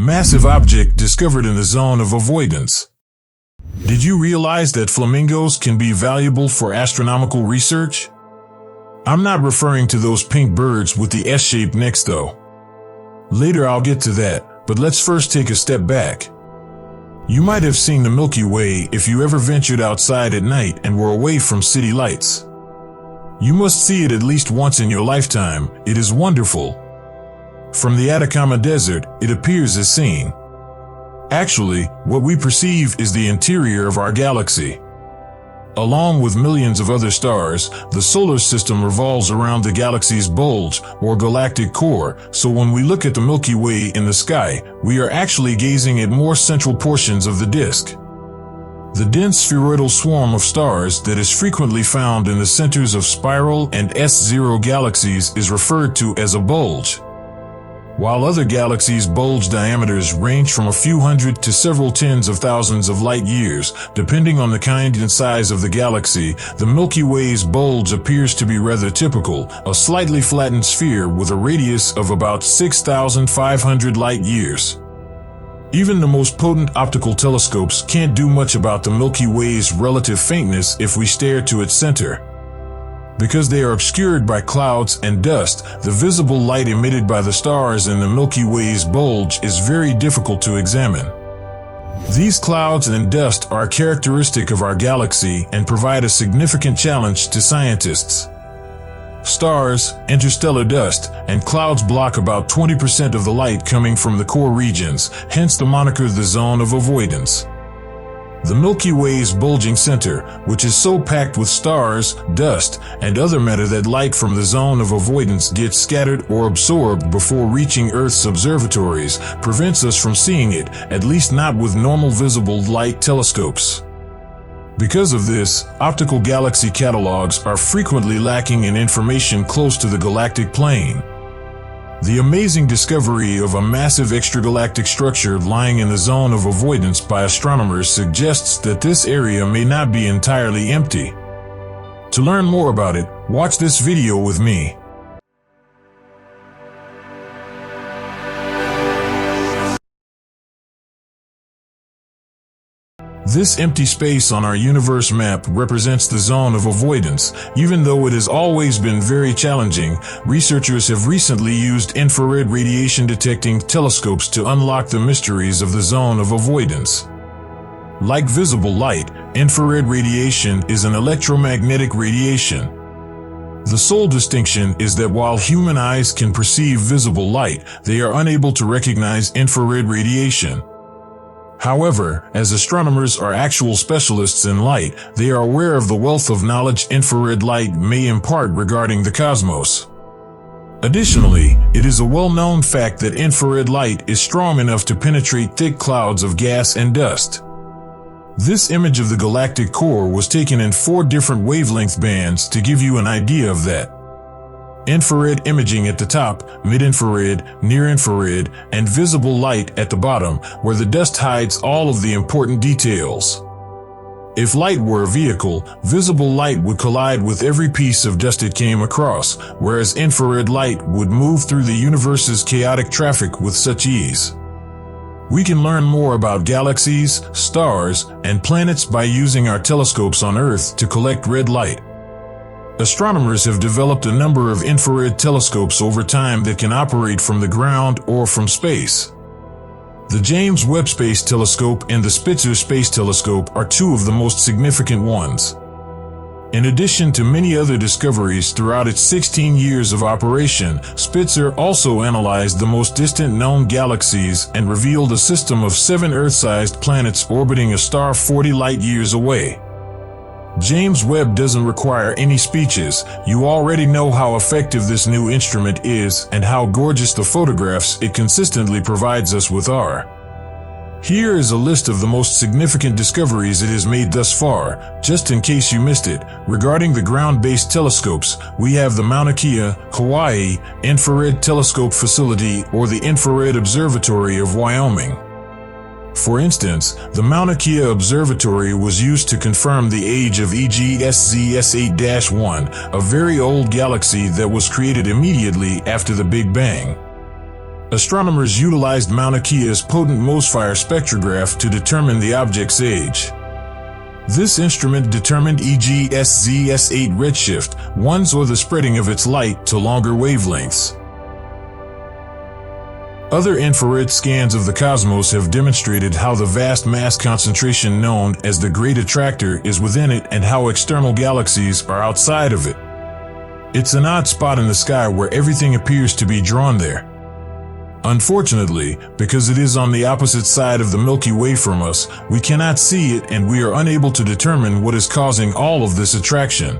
Massive object discovered in the zone of avoidance. Did you realize that flamingos can be valuable for astronomical research? I'm not referring to those pink birds with the S-shaped necks though. Later I'll get to that, but let's first take a step back. You might have seen the Milky Way if you ever ventured outside at night and were away from city lights. You must see it at least once in your lifetime. It is wonderful. From the Atacama Desert, it appears as seen. Actually, what we perceive is the interior of our galaxy. Along with millions of other stars, the solar system revolves around the galaxy's bulge, or galactic core, so when we look at the Milky Way in the sky, we are actually gazing at more central portions of the disk. The dense spheroidal swarm of stars that is frequently found in the centers of spiral and S0 galaxies is referred to as a bulge. While other galaxies' bulge diameters range from a few hundred to several tens of thousands of light years, depending on the kind and size of the galaxy, the Milky Way's bulge appears to be rather typical, a slightly flattened sphere with a radius of about 6,500 light years. Even the most potent optical telescopes can't do much about the Milky Way's relative faintness if we stare to its center. Because they are obscured by clouds and dust, the visible light emitted by the stars in the Milky Way's bulge is very difficult to examine. These clouds and dust are characteristic of our galaxy and provide a significant challenge to scientists. Stars, interstellar dust, and clouds block about 20% of the light coming from the core regions, hence the moniker the zone of avoidance. The Milky Way's bulging center, which is so packed with stars, dust, and other matter that light from the zone of avoidance gets scattered or absorbed before reaching Earth's observatories, prevents us from seeing it, at least not with normal visible light telescopes. Because of this, optical galaxy catalogs are frequently lacking in information close to the galactic plane. The amazing discovery of a massive extragalactic structure lying in the zone of avoidance by astronomers suggests that this area may not be entirely empty. To learn more about it, watch this video with me. This empty space on our universe map represents the zone of avoidance. Even though it has always been very challenging, researchers have recently used infrared radiation detecting telescopes to unlock the mysteries of the zone of avoidance. Like visible light, infrared radiation is an electromagnetic radiation. The sole distinction is that while human eyes can perceive visible light, they are unable to recognize infrared radiation. However, as astronomers are actual specialists in light, they are aware of the wealth of knowledge infrared light may impart regarding the cosmos. Additionally, it is a well-known fact that infrared light is strong enough to penetrate thick clouds of gas and dust. This image of the galactic core was taken in 4 different wavelength bands to give you an idea of that. Infrared imaging at the top, mid-infrared, near-infrared, and visible light at the bottom, where the dust hides all of the important details. If light were a vehicle, visible light would collide with every piece of dust it came across, whereas infrared light would move through the universe's chaotic traffic with such ease. We can learn more about galaxies, stars, and planets by using our telescopes on Earth to collect red light. Astronomers have developed a number of infrared telescopes over time that can operate from the ground or from space. The James Webb Space Telescope and the Spitzer Space Telescope are 2 of the most significant ones. In addition to many other discoveries throughout its 16 years of operation, Spitzer also analyzed the most distant known galaxies and revealed a system of 7 Earth-sized planets orbiting a star 40 light-years away. James Webb doesn't require any speeches. You already know how effective this new instrument is and how gorgeous the photographs it consistently provides us with are. Here is a list of the most significant discoveries it has made thus far, just in case you missed it. Regarding the ground-based telescopes, we have the Mauna Kea, Hawaii, Infrared Telescope Facility or the Infrared Observatory of Wyoming. For instance, the Mauna Kea Observatory was used to confirm the age of EGSZ-S8-1, a very old galaxy that was created immediately after the Big Bang. Astronomers utilized Mauna Kea's potent Mosfire spectrograph to determine the object's age. This instrument determined e.g. SZ-S8 redshift, ones or the spreading of its light to longer wavelengths. Other infrared scans of the cosmos have demonstrated how the vast mass concentration known as the Great Attractor is within it and how external galaxies are outside of it. It's an odd spot in the sky where everything appears to be drawn there. Unfortunately, because it is on the opposite side of the Milky Way from us, we cannot see it and we are unable to determine what is causing all of this attraction.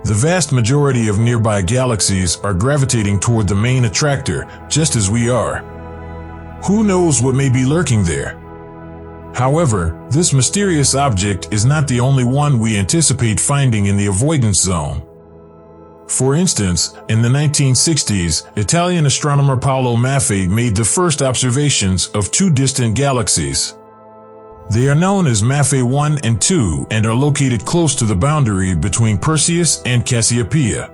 The vast majority of nearby galaxies are gravitating toward the main attractor, just as we are. Who knows what may be lurking there? However, this mysterious object is not the only one we anticipate finding in the avoidance zone. For instance, in the 1960s, Italian astronomer Paolo Maffei made the first observations of two distant galaxies. They are known as Maffei 1 and 2 and are located close to the boundary between Perseus and Cassiopeia.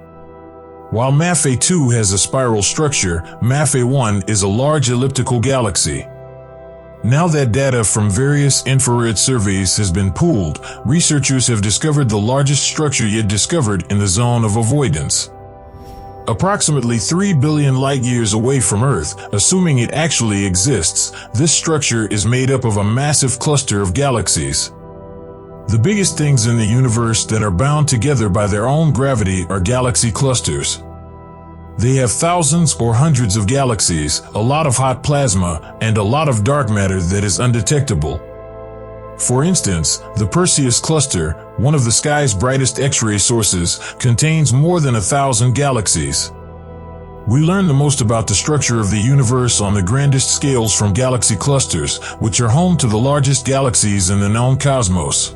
While Maffei 2 has a spiral structure, Maffei 1 is a large elliptical galaxy. Now that data from various infrared surveys has been pooled, researchers have discovered the largest structure yet discovered in the zone of avoidance. Approximately 3 billion light-years away from Earth, assuming it actually exists, this structure is made up of a massive cluster of galaxies. The biggest things in the universe that are bound together by their own gravity are galaxy clusters. They have thousands or hundreds of galaxies, a lot of hot plasma, and a lot of dark matter that is undetectable. For instance, the Perseus cluster, one of the sky's brightest X-ray sources, contains more than 1,000 galaxies. We learn the most about the structure of the universe on the grandest scales from galaxy clusters, which are home to the largest galaxies in the known cosmos.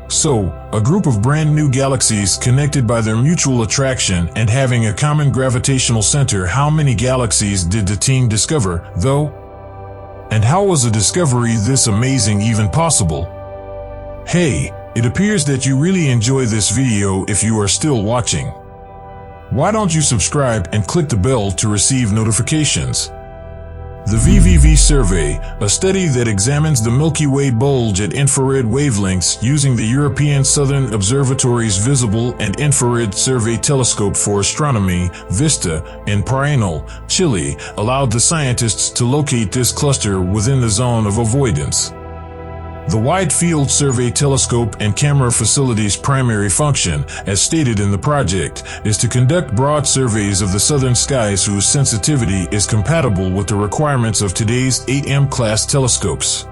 So, a group of brand new galaxies connected by their mutual attraction and having a common gravitational center. How many galaxies did the team discover, though? And how was a discovery this amazing even possible? Hey, it appears that you really enjoy this video if you are still watching. Why don't you subscribe and click the bell to receive notifications? The VVV Survey, a study that examines the Milky Way bulge at infrared wavelengths using the European Southern Observatory's Visible and Infrared Survey Telescope for Astronomy, VISTA, in Paranal, Chile, allowed the scientists to locate this cluster within the zone of avoidance. The Wide Field Survey Telescope and Camera Facility's primary function, as stated in the project, is to conduct broad surveys of the southern skies whose sensitivity is compatible with the requirements of today's 8M class telescopes.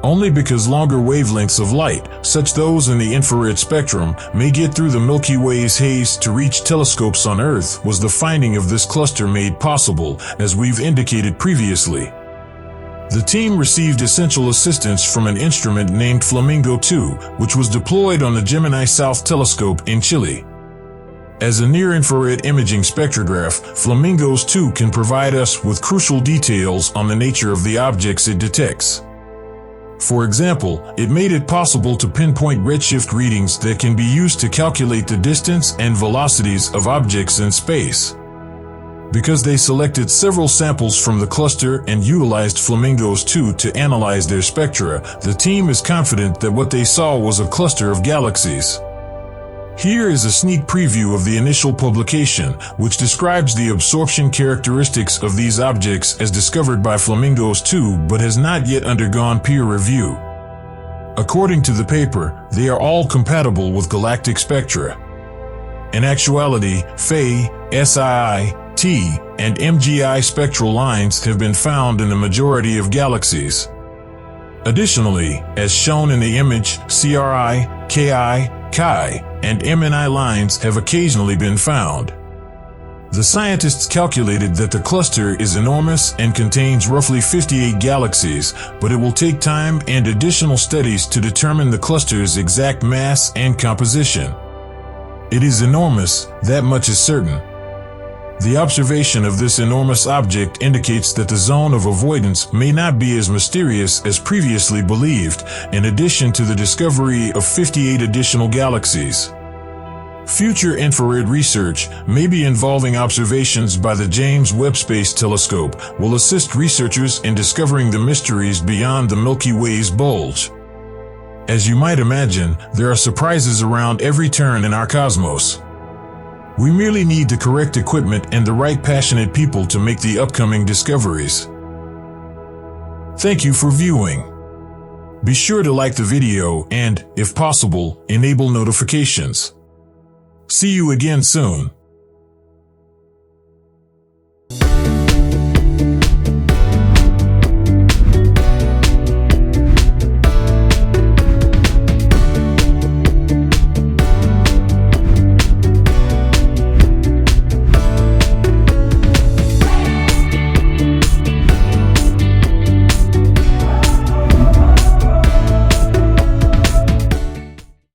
Only because longer wavelengths of light, such those in the infrared spectrum, may get through the Milky Way's haze to reach telescopes on Earth was the finding of this cluster made possible, as we've indicated previously. The team received essential assistance from an instrument named Flamingo 2, which was deployed on the Gemini South Telescope in Chile. As a near-infrared imaging spectrograph, Flamingos 2 can provide us with crucial details on the nature of the objects it detects. For example, it made it possible to pinpoint redshift readings that can be used to calculate the distance and velocities of objects in space. Because they selected several samples from the cluster and utilized Flamingos 2 to analyze their spectra, the team is confident that what they saw was a cluster of galaxies. Here is a sneak preview of the initial publication, which describes the absorption characteristics of these objects as discovered by Flamingos 2 but has not yet undergone peer review. According to the paper, they are all compatible with galactic spectra. In actuality, Phi, SII, T, and MGI spectral lines have been found in the majority of galaxies. Additionally, as shown in the image, CRI, KI, Chi, and MNI lines have occasionally been found. The scientists calculated that the cluster is enormous and contains roughly 58 galaxies, but it will take time and additional studies to determine the cluster's exact mass and composition. It is enormous, that much is certain. The observation of this enormous object indicates that the zone of avoidance may not be as mysterious as previously believed, in addition to the discovery of 58 additional galaxies. Future infrared research, maybe involving observations by the James Webb Space Telescope, will assist researchers in discovering the mysteries beyond the Milky Way's bulge. As you might imagine, there are surprises around every turn in our cosmos. We merely need the correct equipment and the right passionate people to make the upcoming discoveries. Thank you for viewing. Be sure to like the video and, if possible, enable notifications. See you again soon.